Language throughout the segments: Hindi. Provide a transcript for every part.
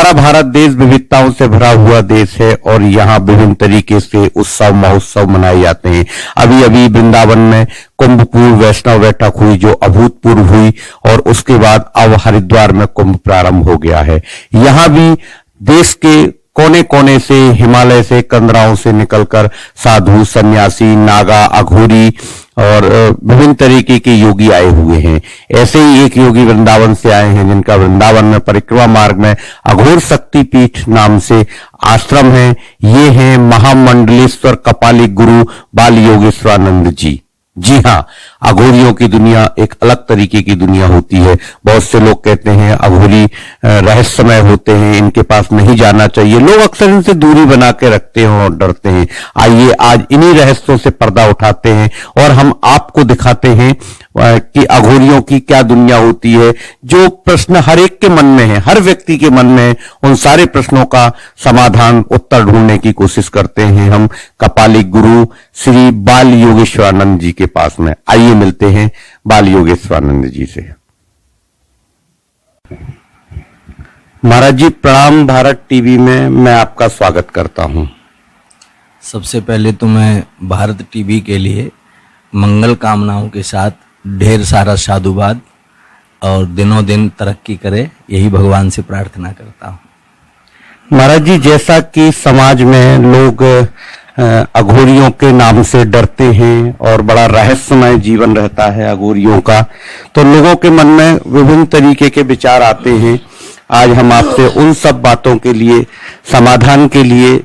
हमारा भारत देश विविधताओं से भरा हुआ देश है और यहाँ विभिन्न तरीके से उत्सव महोत्सव मनाए जाते हैं। अभी अभी वृंदावन में कुंभ पूर्व वैष्णव बैठक हुई जो अभूतपूर्व हुई और उसके बाद अब हरिद्वार में कुंभ प्रारंभ हो गया है। यहाँ भी देश के कोने कोने से, हिमालय से, कंदराओं से निकलकर साधु, सन्यासी, नागा, अघोरी और विभिन्न तरीके के योगी आए हुए हैं। ऐसे ही एक योगी वृंदावन से आए हैं जिनका वृंदावन में परिक्रमा मार्ग में अघोर शक्ति पीठ नाम से आश्रम है। ये हैं महामंडलेश्वर कपालिक गुरु बाल योगेश्वरानंद जी। जी हाँ, अघोरियों की दुनिया एक अलग तरीके की दुनिया होती है। बहुत से लोग कहते हैं अघोरी रहस्यमय होते हैं, इनके पास नहीं जाना चाहिए। लोग अक्सर इनसे दूरी बना के रखते हैं और डरते हैं। आइए आज इन्हीं रहस्यों से पर्दा उठाते हैं और हम आपको दिखाते हैं कि अघोरियों की क्या दुनिया होती है। जो प्रश्न हर एक के मन में है, हर व्यक्ति के मन में है, उन सारे प्रश्नों का समाधान, उत्तर ढूंढने की कोशिश करते हैं हम कपालिक गुरु श्री बाल योगेश्वरानंद जी के पास में। आइए मिलते हैं बाल योगेश्वरानंद जी से। महाराज जी प्रणाम। भारत टीवी में मैं आपका स्वागत करता हूं। सबसे पहले तो मैं भारत टीवी के लिए मंगल कामनाओं के साथ ढेर सारा साधुवाद और दिनों दिन तरक्की करे, यही भगवान से प्रार्थना करता हूं। महाराज जी जैसा कि समाज में लोग अघोरियों के नाम से डरते हैं और बड़ा रहस्यमय जीवन रहता है अघोरियों का, तो लोगों के मन में विभिन्न तरीके के विचार आते हैं। आज हम आपसे उन सब बातों के लिए समाधान के लिए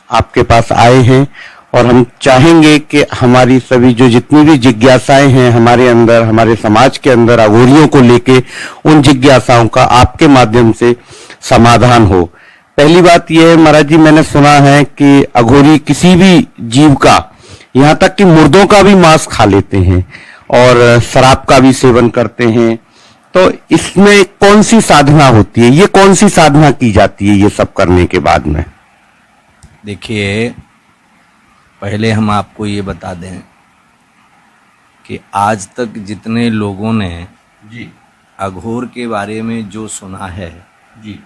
आपके पास आए हैं और हम चाहेंगे कि हमारी सभी जो जितनी भी जिज्ञासाएं हैं हमारे अंदर, हमारे समाज के अंदर अघोरियों को लेके, उन जिज्ञासाओं का आपके माध्यम से समाधान हो। पहली बात यह है महाराज जी, मैंने सुना है कि अघोरी किसी भी जीव का, यहाँ तक कि मुर्दों का भी मांस खा लेते हैं और शराब का भी सेवन करते हैं। तो इसमें कौन सी साधना होती है, ये कौन सी साधना की जाती है ये सब करने के बाद में? देखिए, पहले हम आपको ये बता दें कि आज तक जितने लोगों ने जी अघोर के बारे में जो सुना है, जी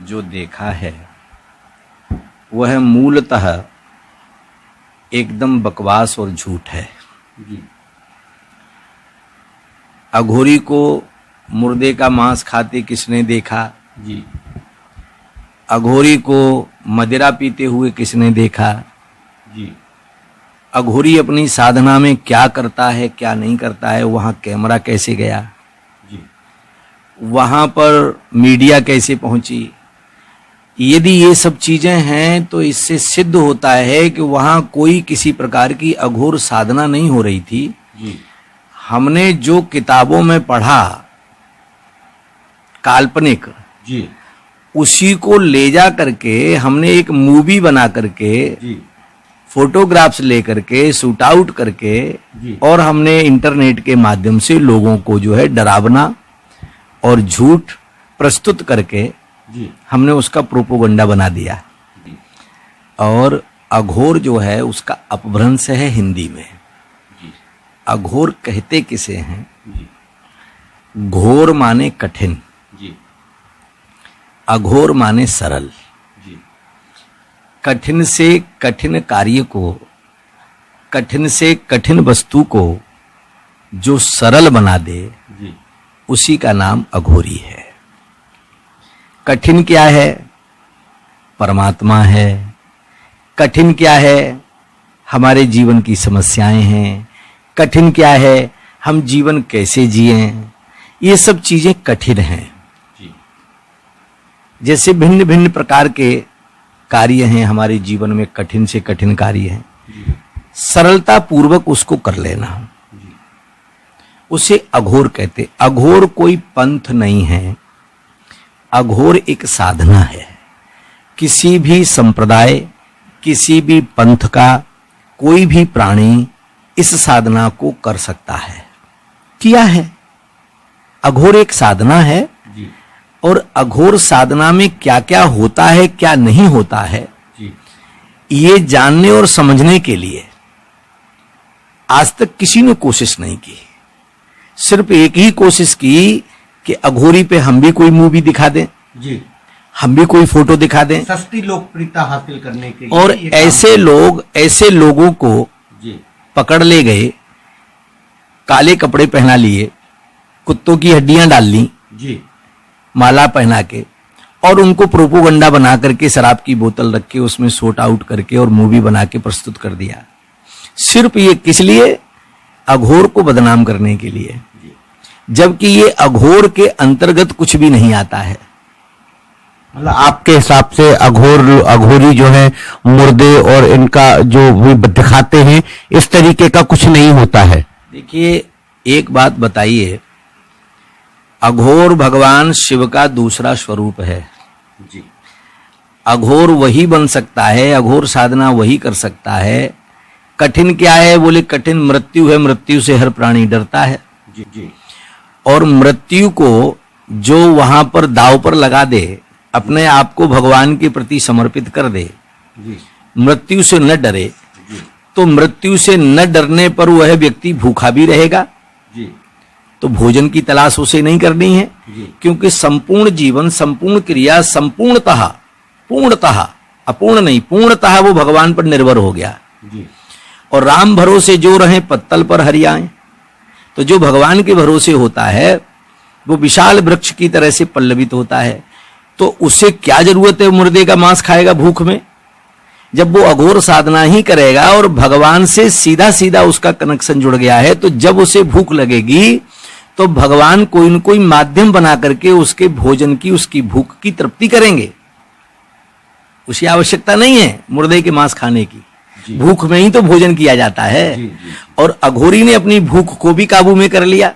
जो देखा है, वह मूलतः एकदम बकवास और झूठ है। जी अघोरी को मुर्दे का मांस खाते किसने देखा? जी अघोरी को मदिरा पीते हुए किसने देखा? जी अघोरी अपनी साधना में क्या करता है, क्या नहीं करता है, वहां कैमरा कैसे गया, जी वहां पर मीडिया कैसे पहुंची? यदि ये सब चीजें हैं तो इससे सिद्ध होता है कि वहां कोई किसी प्रकार की अघोर साधना नहीं हो रही थी। जी हमने जो किताबों में पढ़ा काल्पनिक, जी उसी को ले जा करके हमने एक मूवी बना करके, जी फोटोग्राफ्स लेकर के, शूट आउट करके, और हमने इंटरनेट के माध्यम से लोगों को जो है डरावना और झूठ प्रस्तुत करके जी हमने उसका प्रोपोगंडा बना दिया। और अघोर जो है उसका अपभ्रंश है हिंदी में। अघोर कहते किसे हैं? घोर माने कठिन, अघोर माने सरल। कठिन से कठिन कार्य को, कठिन से कठिन वस्तु को जो सरल बना दे, उसी का नाम अघोरी है। कठिन क्या है? परमात्मा है। कठिन क्या है? हमारे जीवन की समस्याएं हैं। कठिन क्या है? हम जीवन कैसे जिएं, ये सब चीजें कठिन हैं। जैसे भिन्न भिन्न प्रकार के कार्य हैं हमारे जीवन में, कठिन से कठिन कार्य हैं, सरलता पूर्वक उसको कर लेना, उसे अघोर कहते। अघोर कोई पंथ नहीं है, अघोर एक साधना है। किसी भी संप्रदाय, किसी भी पंथ का कोई भी प्राणी इस साधना को कर सकता है, किया है। अघोर एक साधना है और अघोर साधना में क्या क्या होता है, क्या नहीं होता है, ये जानने और समझने के लिए आज तक किसी ने कोशिश नहीं की। सिर्फ एक ही कोशिश की कि अघोरी पे हम भी कोई मूवी दिखा दें, हम भी कोई फोटो दिखा दें सस्ती लोकप्रियता हासिल करने के लिए और ये काम- ऐसे लोगों को जी पकड़ ले गए, काले कपड़े पहना लिए, कुत्तों की हड्डियां डाल ली जी माला पहना के, और उनको प्रोपोगंडा बना करके शराब की बोतल रख के उसमें शॉट आउट करके और मूवी बना के प्रस्तुत कर दिया। सिर्फ ये किस लिए? अघोर को बदनाम करने के लिए, जबकि ये अघोर के अंतर्गत कुछ भी नहीं आता है। मतलब आपके हिसाब से अघोरी जो है मुर्दे और इनका जो भी दिखाते हैं इस तरीके का कुछ नहीं होता है। देखिए एक बात बताइए, अघोर भगवान शिव का दूसरा स्वरूप है जी अघोर वही बन सकता है, अघोर साधना वही कर सकता है। कठिन क्या है? बोले कठिन मृत्यु है, मृत्यु से हर प्राणी डरता है। जी जी और मृत्यु को जो वहां पर दांव पर लगा दे, अपने आप को भगवान के प्रति समर्पित कर दे, जी मृत्यु से न डरे, जी तो मृत्यु से न डरने पर वह व्यक्ति भूखा भी रहेगा, जी तो भोजन की तलाश उसे नहीं करनी है, जी क्योंकि संपूर्ण जीवन, संपूर्ण क्रिया, पूर्णतः अपूर्ण नहीं, पूर्णतः वो भगवान पर निर्भर हो गया। जी और राम भरोसे जो रहे पत्तल पर हरियाएं, तो जो भगवान के भरोसे होता है वो विशाल वृक्ष की तरह से पल्लवित होता है। तो उसे क्या जरूरत है मुर्दे का मांस खाएगा भूख में? जब वो अघोर साधना ही करेगा और भगवान से सीधा सीधा उसका कनेक्शन जुड़ गया है, तो जब उसे भूख लगेगी तो भगवान कोई न कोई माध्यम बना करके उसके भोजन की, उसकी भूख की तृप्ति करेंगे। उसी आवश्यकता नहीं है मुर्दे के मांस खाने की, भूख में ही तो भोजन किया जाता है। जी। और अघोरी ने अपनी भूख को भी काबू में कर लिया,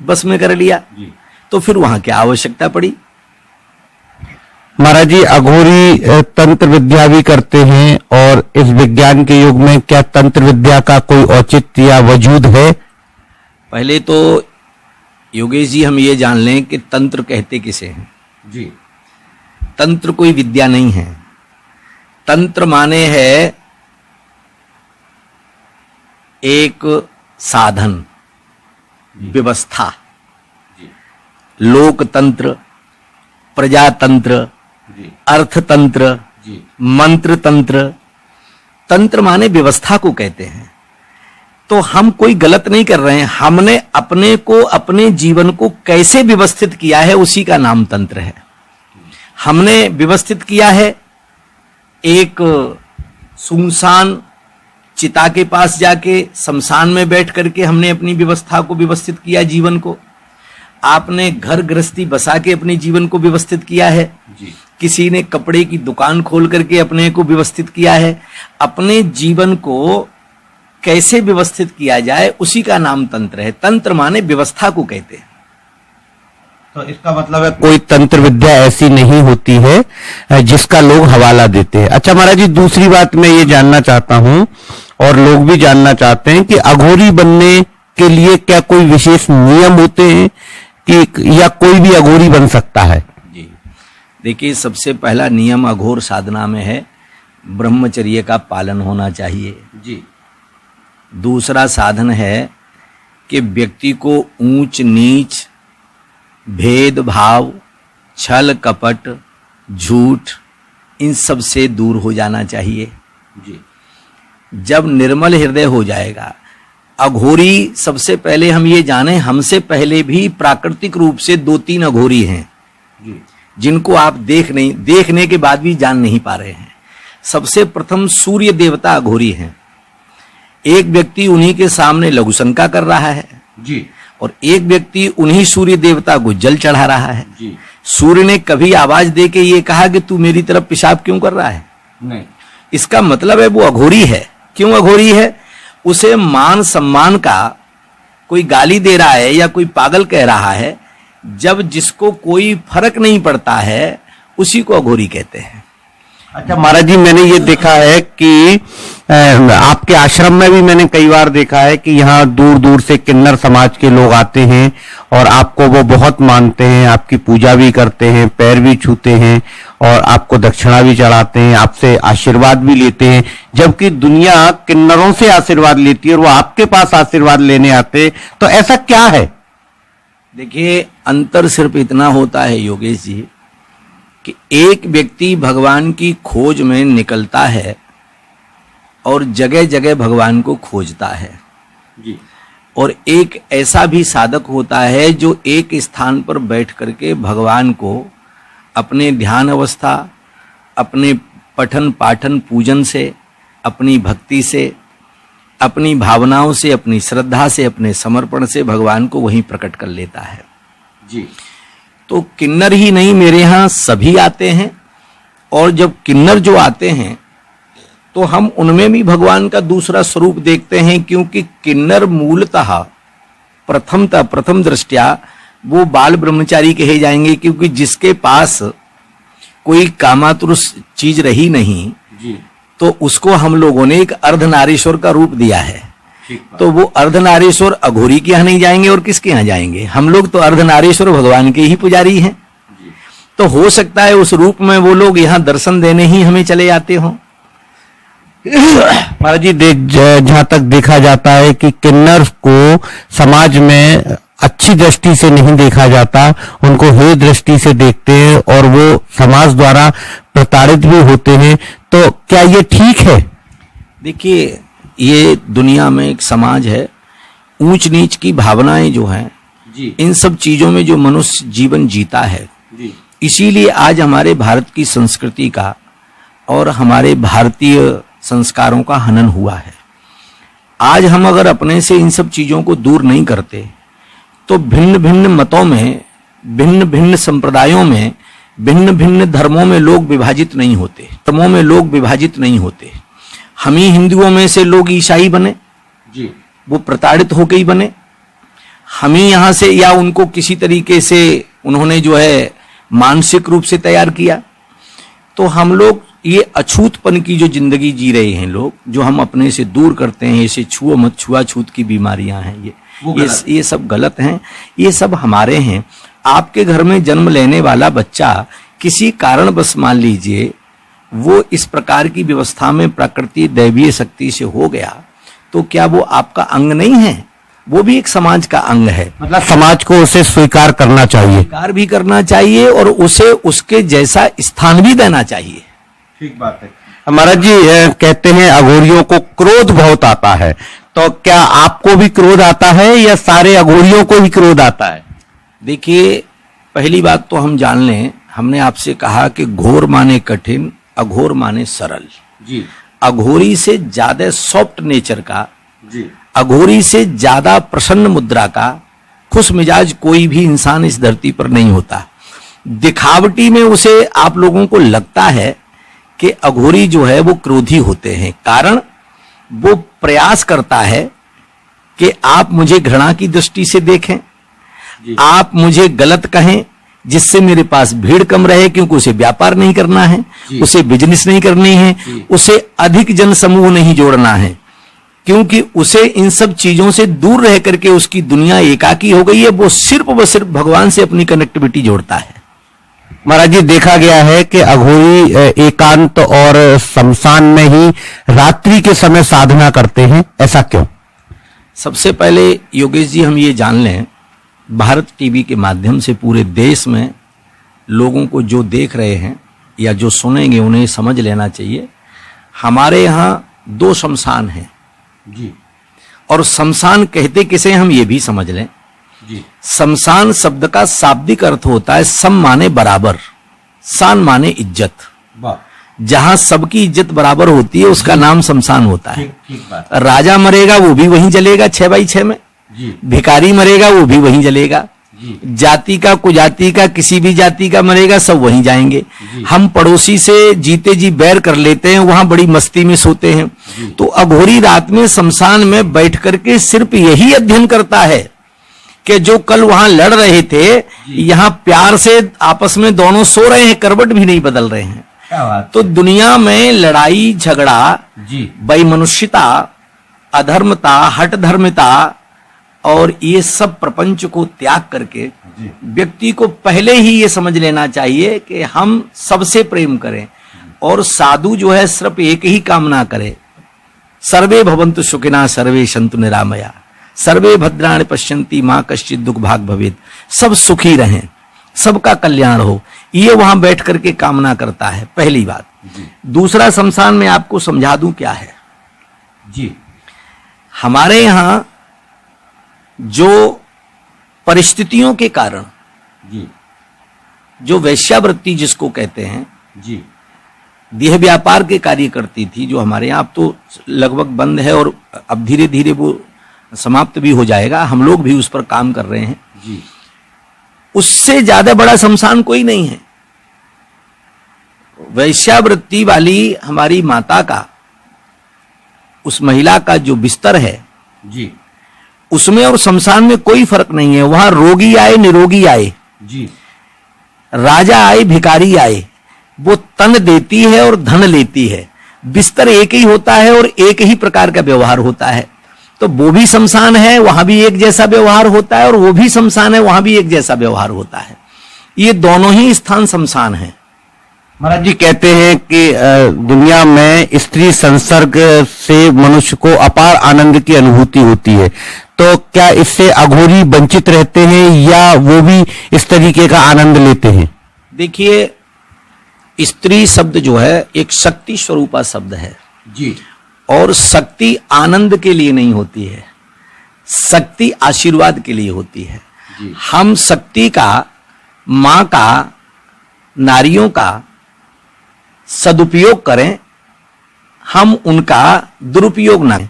बस में कर लिया, जी। तो फिर वहां क्या आवश्यकता पड़ी? महाराज जी, अघोरी तंत्र विद्या भी करते हैं, और इस विज्ञान के युग में क्या तंत्र विद्या का कोई औचित्य या वजूद है? पहले तो योगेश जी हम ये जान लें कि तंत्र कहते किसे हैं। जी तंत्र कोई विद्या नहीं है। तंत्र माने है एक साधन, व्यवस्था, लोकतंत्र, प्रजातंत्र, अर्थतंत्र, मंत्र तंत्र। तंत्र माने व्यवस्था को कहते हैं। तो हम कोई गलत नहीं कर रहे हैं, हमने अपने को, अपने जीवन को कैसे व्यवस्थित किया है उसी का नाम तंत्र है। हमने व्यवस्थित किया है एक सुनसान चिता के पास जाके, शमशान में बैठ करके हमने अपनी व्यवस्था को व्यवस्थित किया, जीवन को। आपने घर गृहस्थी बसा के अपने जीवन को व्यवस्थित किया है। किसी ने कपड़े की दुकान खोल करके अपने को व्यवस्थित किया है। अपने जीवन को कैसे व्यवस्थित किया जाए उसी का नाम तंत्र है। तंत्र माने व्यवस्था को कहते हैं। तो इसका मतलब है कोई तंत्र विद्या ऐसी नहीं होती है जिसका लोग हवाला देते हैं। अच्छा महाराज जी, दूसरी बात मैं ये जानना चाहता हूं और लोग भी जानना चाहते हैं कि अघोरी बनने के लिए क्या कोई विशेष नियम होते हैं कि या कोई भी अघोरी बन सकता है? जी देखिए, सबसे पहला नियम अघोर साधना में है ब्रह्मचर्य का पालन होना चाहिए। जी। दूसरा साधन है कि व्यक्ति को ऊंच नीच, भेदभाव, छल कपट, झूठ, इन सब से दूर हो जाना चाहिए। जी। जब निर्मल हृदय हो जाएगा, अघोरी सबसे पहले हम ये जाने, हमसे पहले भी प्राकृतिक रूप से 2-3 अघोरी हैं जिनको आप देखने के बाद भी जान नहीं पा रहे हैं। सबसे प्रथम सूर्य देवता अघोरी हैं। एक व्यक्ति उन्हीं के सामने लघु शंका कर रहा है जी। और एक व्यक्ति उन्हीं सूर्य देवता को जल चढ़ा रहा है जी। सूर्य ने कभी आवाज दे के ये कहा कि तू मेरी तरफ पेशाब क्यों कर रहा है? नहीं। इसका मतलब है वो अघोरी है। क्यों अघोरी है? उसे मान सम्मान का कोई गाली दे रहा है या कोई पागल कह रहा है, जब जिसको कोई फर्क नहीं पड़ता है उसी को अघोरी कहते हैं। अच्छा महाराज जी, मैंने ये देखा है कि आपके आश्रम में भी मैंने कई बार देखा है कि यहाँ दूर दूर से किन्नर समाज के लोग आते हैं और आपको वो बहुत मानते हैं, आपकी पूजा भी करते हैं, पैर भी छूते हैं और आपको दक्षिणा भी चढ़ाते हैं, आपसे आशीर्वाद भी लेते हैं, जबकि दुनिया किन्नरों से आशीर्वाद लेती है और वो आपके पास आशीर्वाद लेने आते। तो ऐसा क्या है? देखिए, अंतर सिर्फ इतना होता है योगेश जी कि एक व्यक्ति भगवान की खोज में निकलता है और जगह जगह भगवान को खोजता है जी। और एक ऐसा भी साधक होता है जो एक स्थान पर बैठ करके भगवान को अपने ध्यान अवस्था, अपने पठन पाठन पूजन से, अपनी भक्ति से, अपनी भावनाओं से, अपनी श्रद्धा से, अपने समर्पण से भगवान को वहीं प्रकट कर लेता है जी। तो किन्नर ही नहीं, मेरे यहाँ सभी आते हैं, और जब किन्नर जो आते हैं तो हम उनमें भी भगवान का दूसरा स्वरूप देखते हैं, क्योंकि किन्नर मूलतः प्रथम दृष्टया वो बाल ब्रह्मचारी कहे जाएंगे, क्योंकि जिसके पास कोई कामातुर चीज रही नहीं जी। तो उसको हम लोगों ने एक अर्धनारीश्वर का रूप दिया है। तो वो अर्धनारीश्वर अघोरी के यहाँ नहीं जाएंगे और किसके यहाँ जाएंगे? हम लोग तो अर्धनारीश्वर भगवान के ही पुजारी हैं। तो हो सकता है उस रूप में वो लोग यहाँ दर्शन देने ही हमें चले आते हों। महाराज जी, जहां तक देखा जाता है कि किन्नर को समाज में अच्छी दृष्टि से नहीं देखा जाता, उनको हे दृष्टि से देखते हैं और वो समाज द्वारा प्रताड़ित भी होते हैं, तो क्या ये ठीक है? देखिए, ये दुनिया में एक समाज है, ऊंच नीच की भावनाएं जो हैं जी। इन सब चीजों में जो मनुष्य जीवन जीता है जी। इसीलिए आज हमारे भारत की संस्कृति का और हमारे भारतीय संस्कारों का हनन हुआ है। आज हम अगर अपने से इन सब चीजों को दूर नहीं करते तो भिन्न भिन्न मतों में, भिन्न भिन्न संप्रदायों में, भिन्न भिन्न धर्मों में लोग विभाजित नहीं होते, धर्मों में लोग विभाजित नहीं होते। हम ही हिंदुओं में से लोग ईसाई बने जी। वो प्रताड़ित होकर ही बने। हम ही यहां से, या उनको किसी तरीके से उन्होंने जो है मानसिक रूप से तैयार किया। तो हम लोग ये अछूतपन की जो जिंदगी जी रहे हैं लोग, जो हम अपने से दूर करते हैं, इसे छुओ मत, छुआछूत की बीमारियां हैं, ये सब गलत हैं। ये सब हमारे हैं। आपके घर में जन्म लेने वाला बच्चा किसी कारणवश मान लीजिए वो इस प्रकार की व्यवस्था में प्रकृति दैवीय शक्ति से हो गया, तो क्या वो आपका अंग नहीं है? वो भी एक समाज का अंग है। मतलब समाज को उसे स्वीकार करना चाहिए, स्वीकार भी करना चाहिए और उसे उसके जैसा स्थान भी देना चाहिए। ठीक बात है। महाराज जी, कहते हैं अघोरियों को क्रोध बहुत आता है, तो क्या आपको भी क्रोध आता है या सारे अघोरियों को भी क्रोध आता है? देखिए, पहली बात तो हम जान लें, हमने आपसे कहा कि घोर माने कठिन, अघोर माने सरल जी। अघोरी से ज्यादा सॉफ्ट नेचर का जी। अघोरी से ज्यादा प्रसन्न मुद्रा का खुश मिजाज कोई भी इंसान इस धरती पर नहीं होता। दिखावटी में उसे आप लोगों को लगता है कि अघोरी जो है वो क्रोधी होते हैं, कारण वो प्रयास करता है कि आप मुझे घृणा की दृष्टि से देखें, आप मुझे गलत कहें, जिससे मेरे पास भीड़ कम रहे, क्योंकि उसे व्यापार नहीं करना है, उसे बिजनेस नहीं करनी है, उसे अधिक जन समूह नहीं जोड़ना है, क्योंकि उसे इन सब चीजों से दूर रह करके उसकी दुनिया एकाकी हो गई है। वो सिर्फ व सिर्फ भगवान से अपनी कनेक्टिविटी जोड़ता है। महाराज जी, देखा गया है कि अघोरी एकांत और शमशान में ही रात्रि के समय साधना करते हैं, ऐसा क्यों? सबसे पहले योगेश जी हम ये जान लें, भारत टीवी के माध्यम से पूरे देश में लोगों को जो देख रहे हैं या जो सुनेंगे उन्हें समझ लेना चाहिए, हमारे यहाँ 2 शमशान हैं जी। और शमशान कहते किसे हम ये भी समझ लें जी। शमशान शब्द का शाब्दिक अर्थ होता है सम माने बराबर, शान माने इज्जत। जहां सबकी इज्जत बराबर होती है उसका नाम शमशान होता है। ठीक बात। राजा मरेगा वो भी वहीं जलेगा 6x6 में जी। भिखारी मरेगा वो भी वहीं जलेगा जी। जाति का कुजाति का किसी भी जाति का मरेगा सब वहीं जाएंगे। हम पड़ोसी से जीते जी बैर कर लेते हैं, वहां बड़ी मस्ती में सोते हैं। तो अघोरी रात में शमशान में बैठ करके सिर्फ यही अध्ययन करता है कि जो कल वहां लड़ रहे थे यहां प्यार से आपस में दोनों सो रहे हैं, करवट भी नहीं बदल रहे हैं। तो दुनिया में लड़ाई झगड़ा, वैमनुष्यता, अधर्मता, हठ धर्मता और ये सब प्रपंच को त्याग करके व्यक्ति को पहले ही ये समझ लेना चाहिए कि हम सबसे प्रेम करें। और साधु जो है सिर्फ एक ही कामना करे, सर्वे भवन्तु सुखिनः सर्वे सन्तु निरामया सर्वे भद्राणि पश्यन्ति मां कश्चित् दुःख भाग् भवेत्। सब सुखी रहें, सबका कल्याण हो, ये वहां बैठ करके कामना करता है, पहली बात। दूसरा, शमशान में आपको समझा दूं क्या है जी। हमारे यहां जो परिस्थितियों के कारण जी जो वेश्यावृत्ति जिसको कहते हैं जी, देह व्यापार के कार्य करती थी, जो हमारे यहाँ अब तो लगभग बंद है और अब धीरे धीरे वो समाप्त भी हो जाएगा, हम लोग भी उस पर काम कर रहे हैं जी। उससे ज्यादा बड़ा शमशान कोई नहीं है। वैश्यावृत्ति वाली हमारी माता का, उस महिला का जो बिस्तर है जी उसमें और शमशान में कोई फर्क नहीं है। वहां रोगी आए निरोगी आए, जी राजा आए भिखारी आए, वो तन देती है और धन लेती है। बिस्तर एक ही होता है और एक ही प्रकार का व्यवहार होता है। तो वो भी शमशान है, वहां भी एक जैसा व्यवहार होता है, और वो भी शमशान है, वहां भी एक जैसा व्यवहार होता है। ये दोनों ही स्थान शमशान है। महाराज जी कहते हैं कि दुनिया में स्त्री संसर्ग से मनुष्य को अपार आनंद की अनुभूति होती है, तो क्या इससे अघोरी वंचित रहते हैं या वो भी इस तरीके का आनंद लेते हैं? देखिए, स्त्री शब्द जो है एक शक्ति स्वरूपा शब्द है जी। और शक्ति आनंद के लिए नहीं होती है, शक्ति आशीर्वाद के लिए होती है जी। हम शक्ति का, मां का, नारियों का सदुपयोग करें, हम उनका दुरुपयोग ना करें,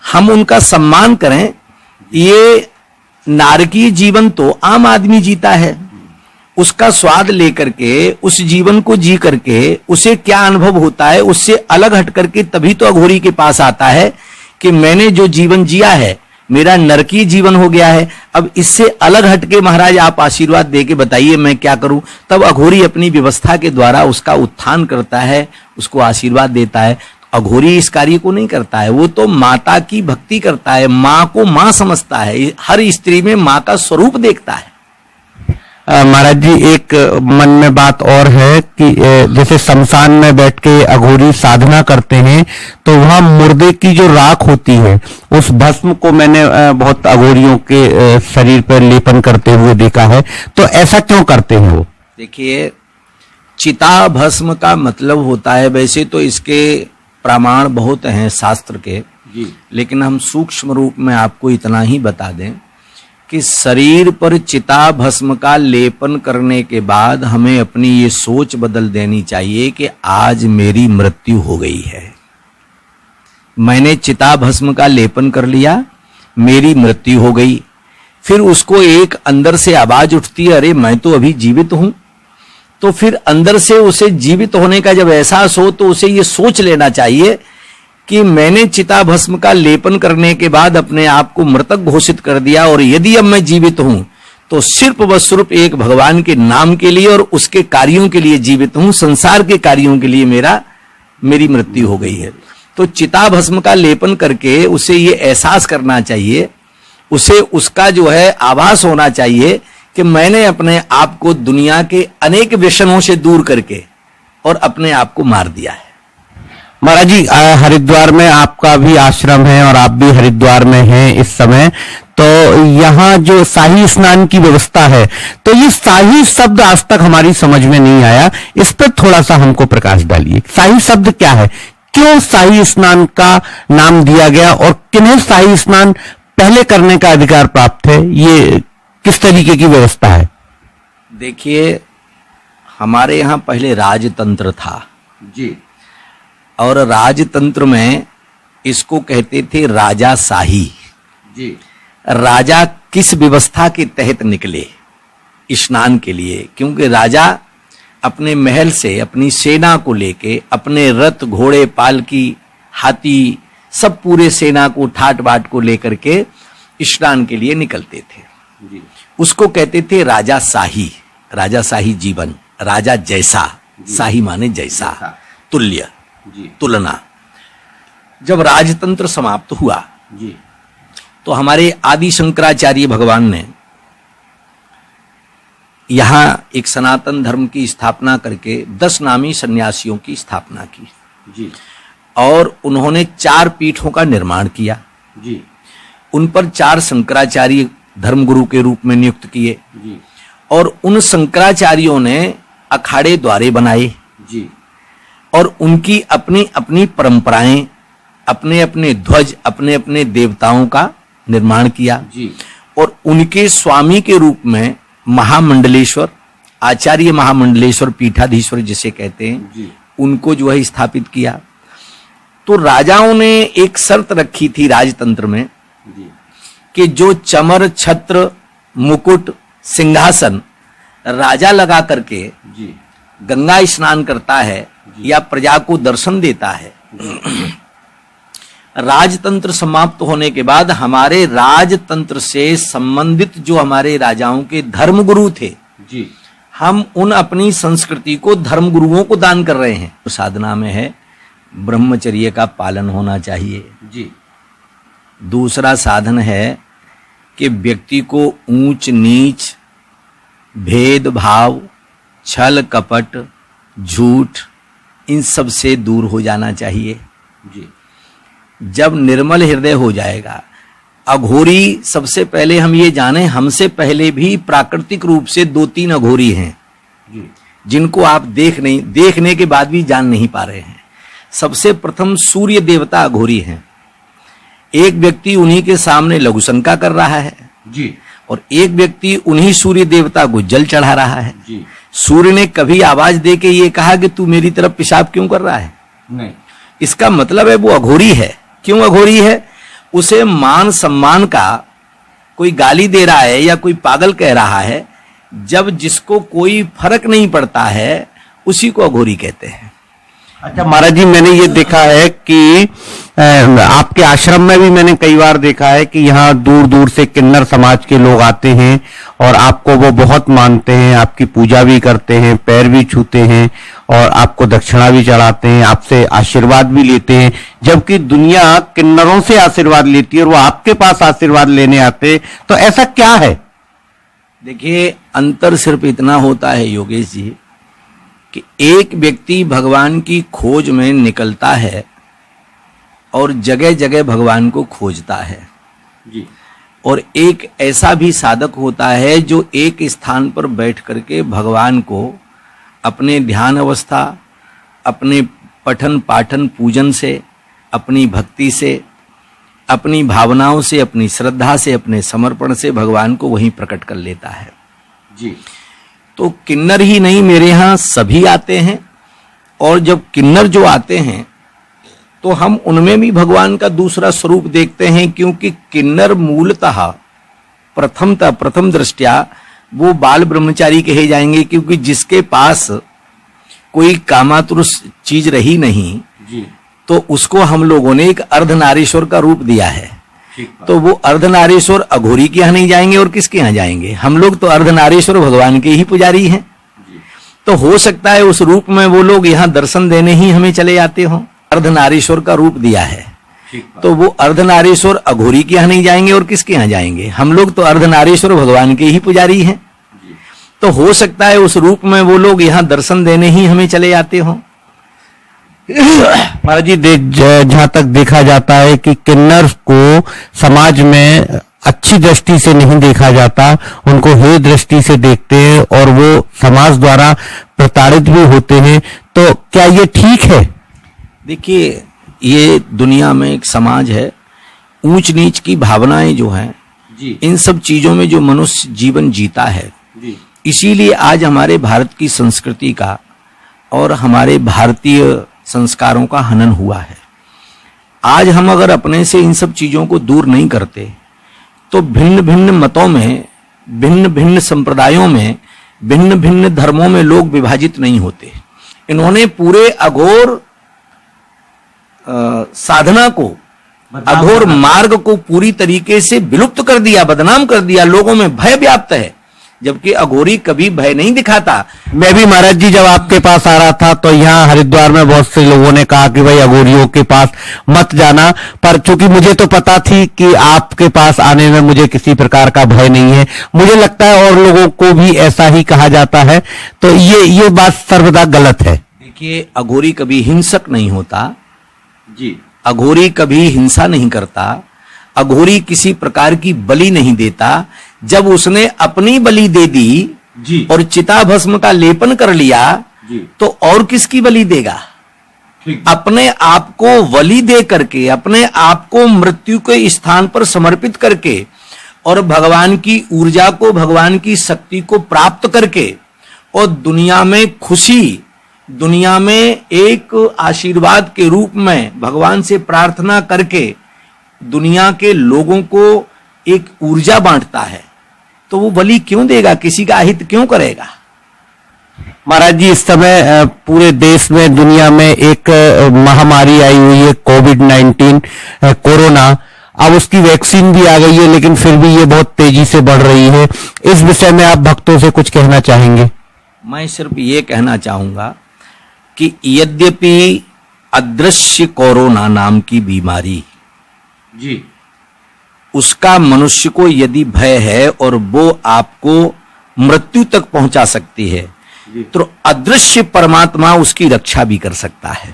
हम उनका सम्मान करें। ये नारकीय जीवन तो आम आदमी जीता है, उसका स्वाद लेकर के, उस जीवन को जी करके उसे क्या अनुभव होता है, उससे अलग हट करके तभी तो अघोरी के पास आता है कि मैंने जो जीवन जिया है मेरा नरकीय जीवन हो गया है, अब इससे अलग हटके महाराज आप आशीर्वाद दे के बताइए मैं क्या करूं। तब अघोरी अपनी व्यवस्था के द्वारा उसका उत्थान करता है, उसको आशीर्वाद देता है। अघोरी इस कार्य को नहीं करता है, वो तो माता की भक्ति करता है, मां को मां समझता है, हर स्त्री में मां का स्वरूप देखता है। महाराज जी, एक मन में बात और है कि जैसे शमशान में बैठ के अघोरी साधना करते हैं तो वहां मुर्दे की जो राख होती है उस भस्म को मैंने बहुत अघोरियों के शरीर पर लेपन करते हुए देखा है, तो ऐसा क्यों करते हैं वो? देखिए, चिता भस्म का मतलब होता है, वैसे तो इसके प्रमाण बहुत हैं शास्त्र के जी। लेकिन हम सूक्ष्म रूप में आपको इतना ही बता दें कि शरीर पर चिता भस्म का लेपन करने के बाद हमें अपनी ये सोच बदल देनी चाहिए कि आज मेरी मृत्यु हो गई है, मैंने चिता भस्म का लेपन कर लिया, मेरी मृत्यु हो गई। फिर उसको एक अंदर से आवाज उठती है, अरे मैं तो अभी जीवित हूं। तो फिर अंदर से उसे जीवित होने का जब एहसास हो तो उसे ये सोच लेना चाहिए कि मैंने चिता भस्म का लेपन करने के बाद अपने आप को मृतक घोषित कर दिया, और यदि अब मैं जीवित हूं तो सिर्फ व सिर्फ एक भगवान के नाम के लिए और उसके कार्यों के लिए जीवित हूं, संसार के कार्यों के लिए मेरी मृत्यु हो गई है। तो चिता भस्म का लेपन करके उसे ये एहसास करना चाहिए, उसे उसका जो है आभास होना चाहिए कि मैंने अपने आप को दुनिया के अनेक व्यसनों से दूर करके और अपने आप को मार दिया है। महाराज जी, हरिद्वार में आपका भी आश्रम है और आप भी हरिद्वार में हैं इस समय, तो यहाँ जो शाही स्नान की व्यवस्था है, तो ये शाही शब्द आज तक हमारी समझ में नहीं आया, इस पर थोड़ा सा हमको प्रकाश डालिए। शाही शब्द क्या है, क्यों शाही स्नान का नाम दिया गया और किन्हें शाही स्नान पहले करने का अधिकार प्राप्त है, ये किस तरीके की व्यवस्था है? देखिए, हमारे यहाँ पहले राजतंत्र था जी, और राजतंत्र में इसको कहते थे राजाशाही जी। राजा किस व्यवस्था के तहत निकले स्नान के लिए, क्योंकि राजा अपने महल से अपनी सेना को लेके, अपने रथ घोड़े पालकी हाथी सब पूरे सेना को ठाट बाट को लेकर के स्नान के लिए निकलते थे जी। उसको कहते थे राजाशाही, राजाशाही जीवन, राजा जैसा, शाही माने जैसा, तुल्य जी। तुलना। जब राजतंत्र समाप्त हुआ जी। तो हमारे आदि शंकराचार्य भगवान ने यहां एक सनातन धर्म की स्थापना करके 10 नामी सन्यासियों की स्थापना की जी। और उन्होंने 4 पीठों का निर्माण किया जी। उन पर 4 शंकराचार्य धर्मगुरु के रूप में नियुक्त किए जी। और उन शंकराचार्यों ने अखाड़े द्वारे बनाए जी, और उनकी अपनी अपनी परंपराएं, अपने अपने ध्वज, अपने अपने देवताओं का निर्माण किया जी, और उनके स्वामी के रूप में महामंडलेश्वर, आचार्य महामंडलेश्वर पीठाधीश्वर जिसे कहते हैं, जी, उनको जो है स्थापित किया। तो राजाओं ने एक शर्त रखी थी राजतंत्र में जी, कि जो चमर, छत्र, मुकुट, सिंहासन राजा लगा करके जी, गंगा स्नान करता है या प्रजा को दर्शन देता है, राजतंत्र समाप्त होने के बाद हमारे राजतंत्र से संबंधित जो हमारे राजाओं के धर्मगुरु थे, जी, हम उन अपनी संस्कृति को धर्मगुरुओं को दान कर रहे हैं। तो साधना में है ब्रह्मचर्य का पालन होना चाहिए। जी, दूसरा साधन है कि व्यक्ति को ऊंच नीच, भेदभाव, छल कपट, झूठ, इन सब से दूर हो जाना चाहिए। जी, जब निर्मल हृदय हो जाएगा, अघोरी, सबसे पहले हम ये जाने, हमसे पहले भी प्राकृतिक रूप से 2-3 अघोरी हैं जी, जिनको आप देखने के बाद भी जान नहीं पा रहे हैं। सबसे प्रथम सूर्य देवता अघोरी हैं। एक व्यक्ति उन्हीं के सामने लघुशंका कर रहा है जी, और एक व्यक्ति उन्हीं सूर्य देवता को जल चढ़ा रहा है। जी, सूर्य ने कभी आवाज दे के ये कहा कि तू मेरी तरफ पेशाब क्यों कर रहा है? नहीं, इसका मतलब है वो अघोरी है। क्यों अघोरी है? उसे मान सम्मान का कोई गाली दे रहा है या कोई पागल कह रहा है, जब जिसको कोई फर्क नहीं पड़ता है उसी को अघोरी कहते हैं। अच्छा महाराज जी, मैंने ये देखा है कि आपके आश्रम में भी मैंने कई बार देखा है कि यहाँ दूर दूर से किन्नर समाज के लोग आते हैं और आपको वो बहुत मानते हैं, आपकी पूजा भी करते हैं, पैर भी छूते हैं और आपको दक्षिणा भी चढ़ाते हैं, आपसे आशीर्वाद भी लेते हैं, जबकि दुनिया किन्नरों से आशीर्वाद लेती है और वो आपके पास आशीर्वाद लेने आते। तो ऐसा क्या है? देखिए, अंतर सिर्फ इतना होता है योगेश जी कि एक व्यक्ति भगवान की खोज में निकलता है और जगह जगह भगवान को खोजता है, जी, और एक ऐसा भी साधक होता है जो एक स्थान पर बैठ करके भगवान को अपने ध्यान अवस्था, अपने पठन पाठन पूजन से, अपनी भक्ति से, अपनी भावनाओं से, अपनी श्रद्धा से, अपने समर्पण से भगवान को वहीं प्रकट कर लेता है। जी, तो किन्नर ही नहीं, मेरे यहाँ सभी आते हैं, और जब किन्नर जो आते हैं तो हम उनमें भी भगवान का दूसरा स्वरूप देखते हैं, क्योंकि किन्नर मूलतः प्रथम दृष्टया वो बाल ब्रह्मचारी कहे जाएंगे, क्योंकि जिसके पास कोई कामातुर चीज रही नहीं, जी, तो उसको हम लोगों ने एक अर्धनारीश्वर का रूप दिया है। तो वो अर्धनारीश्वर अघोरी के यहाँ नहीं जाएंगे और किसके यहाँ जाएंगे? हम लोग तो अर्धनारीश्वर भगवान के ही पुजारी हैं। तो हो सकता है उस रूप में वो लोग यहाँ दर्शन देने ही हमें चले आते हों। अर्धनारीश्वर का रूप दिया है, तो वो अर्धनारीश्वर अघोरी के यहाँ नहीं जाएंगे और किसके यहाँ जाएंगे? हम लोग तो अर्धनारीश्वर भगवान के ही पुजारी हैं। तो हो सकता है उस रूप में वो लोग यहाँ दर्शन देने ही हमें चले आते हों। महाराज जी, जहां तक देखा जाता है कि किन्नर को समाज में अच्छी दृष्टि से नहीं देखा जाता, उनको हे दृष्टि से देखते हैं और वो समाज द्वारा प्रताड़ित भी होते हैं। तो क्या ये ठीक है? देखिए, ये दुनिया में एक समाज है, ऊंच नीच की भावनाएं जो हैं, इन सब चीजों में जो मनुष्य जीवन जीता है, इसीलिए आज हमारे भारत की संस्कृति का और हमारे भारतीय संस्कारों का हनन हुआ है। आज हम अगर अपने से इन सब चीजों को दूर नहीं करते तो भिन्न भिन्न मतों में, भिन्न भिन्न संप्रदायों में, भिन्न भिन्न धर्मों में लोग विभाजित नहीं होते। इन्होंने पूरे अघोर साधना को, अघोर मार्ग को पूरी तरीके से विलुप्त कर दिया, बदनाम कर दिया। लोगों में भय व्याप्त है, जबकि अघोरी कभी भय नहीं दिखाता। मैं भी महाराज जी जब आपके पास आ रहा था तो यहाँ हरिद्वार में बहुत से लोगों ने कहा कि भाई अघोरियों के पास मत जाना, पर चूंकि मुझे तो पता थी कि आपके पास आने में मुझे किसी प्रकार का भय नहीं है, मुझे लगता है और लोगों को भी ऐसा ही कहा जाता है, तो ये बात सर्वदा गलत है। देखिए, अघोरी कभी हिंसक नहीं होता जी, अघोरी कभी हिंसा नहीं करता, अघोरी किसी प्रकार की बलि नहीं देता। जब उसने अपनी बलि दे दी जी। और चिता भस्म का लेपन कर लिया जी। तो और किसकी बलि देगा? अपने आप को बलि दे करके, अपने आप को मृत्यु के स्थान पर समर्पित करके और भगवान की ऊर्जा को, भगवान की शक्ति को प्राप्त करके और दुनिया में खुशी, दुनिया में एक आशीर्वाद के रूप में भगवान से प्रार्थना करके दुनिया के लोगों को एक ऊर्जा बांटता है, तो वो बलि क्यों देगा? किसी का अहित क्यों करेगा? महाराज जी, इस समय पूरे देश में, दुनिया में एक महामारी आई हुई है, कोविड-19 कोरोना। अब उसकी वैक्सीन भी आ गई है, लेकिन फिर भी ये बहुत तेजी से बढ़ रही है। इस विषय में आप भक्तों से कुछ कहना चाहेंगे? मैं सिर्फ ये कहना चाहूंगा कि यद्यपि अदृश्य कोरोना नाम की बीमारी जी, उसका मनुष्य को यदि भय है और वो आपको मृत्यु तक पहुंचा सकती है, तो अदृश्य परमात्मा उसकी रक्षा भी कर सकता है।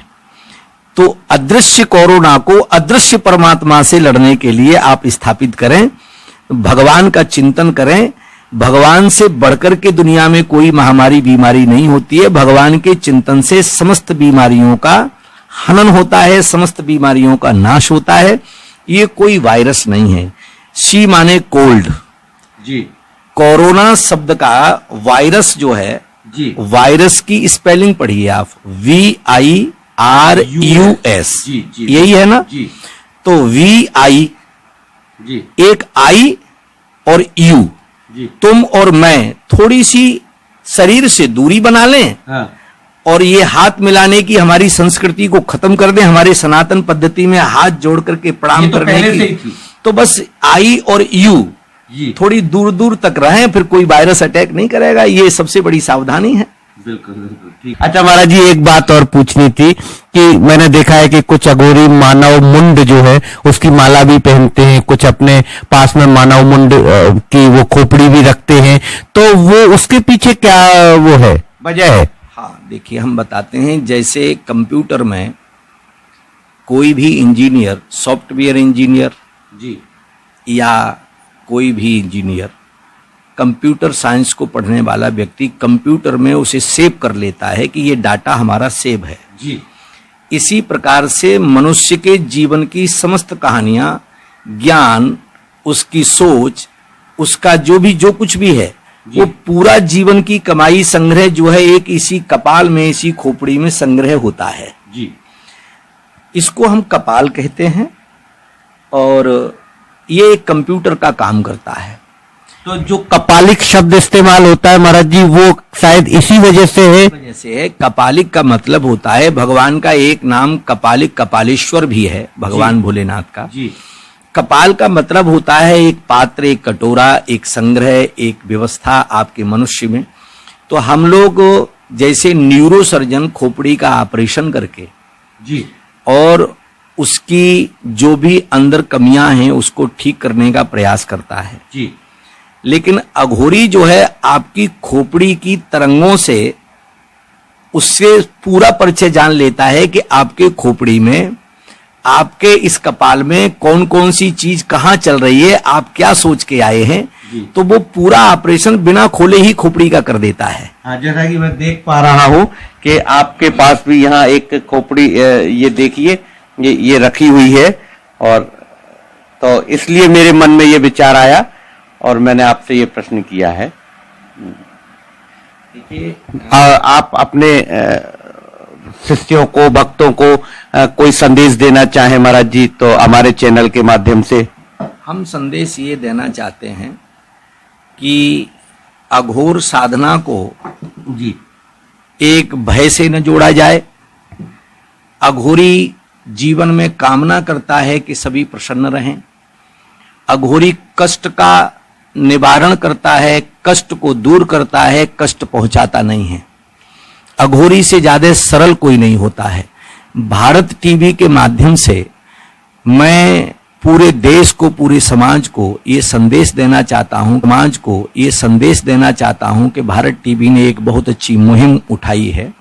तो अदृश्य कोरोना को अदृश्य परमात्मा से लड़ने के लिए आप स्थापित करें, भगवान का चिंतन करें। भगवान से बढ़कर के दुनिया में कोई महामारी बीमारी नहीं होती है। भगवान के चिंतन से समस्त बीमारियों का हनन होता है, समस्त बीमारियों का नाश होता है। ये कोई वायरस नहीं है। सी माने कोल्ड जी, कोरोना शब्द का वायरस जो है जी, वायरस की स्पेलिंग पढ़िए आप, VIRUS, जी, जी, यही है ना जी, तो VI, जी, एक I और U, जी, तुम और मैं थोड़ी सी शरीर से दूरी बना लें हाँ, और ये हाथ मिलाने की हमारी संस्कृति को खत्म कर दें। हमारे सनातन पद्धति में हाथ जोड़ करके प्रणाम करने की, तो बस I और U थोड़ी दूर दूर तक रहें, फिर कोई वायरस अटैक नहीं करेगा। ये सबसे बड़ी सावधानी है। बिल्कुल बिल्कुल ठीक। अच्छा महाराज जी, एक बात और पूछनी थी कि मैंने देखा है कि कुछ अघोरी मानव मुंड जो है उसकी माला भी पहनते हैं, कुछ अपने पास में मानव मुंड की वो खोपड़ी भी रखते हैं, तो वो उसके पीछे क्या वो है, वजह है? हाँ देखिए, हम बताते हैं। जैसे कंप्यूटर में कोई भी इंजीनियर, सॉफ्टवेयर इंजीनियर जी, या कोई भी इंजीनियर, कंप्यूटर साइंस को पढ़ने वाला व्यक्ति कंप्यूटर में उसे सेव कर लेता है कि ये डाटा हमारा सेव है जी। इसी प्रकार से मनुष्य के जीवन की समस्त कहानियां, ज्ञान, उसकी सोच, उसका जो कुछ भी है, वो पूरा जीवन की कमाई संग्रह जो है एक इसी कपाल में, इसी खोपड़ी में संग्रह होता है जी। इसको हम कपाल कहते हैं और ये एक कंप्यूटर का काम करता है। तो जो कपालिक शब्द इस्तेमाल होता है महाराज जी, वो शायद इसी वजह से है। जैसे कपालिक का मतलब होता है, भगवान का एक नाम कपालिक, कपालेश्वर भी है भगवान भोलेनाथ का जी। कपाल का मतलब होता है एक पात्र, एक कटोरा, एक संग्रह, एक व्यवस्था आपके मनुष्य में। तो हम लोग जैसे न्यूरोसर्जन खोपड़ी का ऑपरेशन करके जी, और उसकी जो भी अंदर कमियां हैं उसको ठीक करने का प्रयास करता है जी, लेकिन अघोरी जो है आपकी खोपड़ी की तरंगों से उससे पूरा परिचय जान लेता है कि आपके खोपड़ी में, आपके इस कपाल में कौन कौन सी चीज कहां चल रही है, आप क्या सोच के आए हैं। तो वो पूरा ऑपरेशन बिना खोले ही खोपड़ी का कर देता है। हाँ, जैसा कि मैं देख पा रहा हूं कि आपके पास भी यहाँ एक खोपड़ी, ये देखिए, ये रखी हुई है, और तो इसलिए मेरे मन में ये विचार आया और मैंने आपसे ये प्रश्न किया है। देखिए, आप अपने शिष्यों को, भक्तों को कोई संदेश देना चाहें महाराज जी, तो हमारे चैनल के माध्यम से। हम संदेश ये देना चाहते हैं कि अघोर साधना को जी, एक भय से न जोड़ा जाए। अघोरी जीवन में कामना करता है कि सभी प्रसन्न रहें। अघोरी कष्ट का निवारण करता है, कष्ट को दूर करता है, कष्ट पहुंचाता नहीं है। अघोरी से ज्यादा सरल कोई नहीं होता है। भारत टीवी के माध्यम से मैं पूरे देश को, पूरे समाज को ये संदेश देना चाहता हूं, कि भारत टीवी ने एक बहुत अच्छी मुहिम उठाई है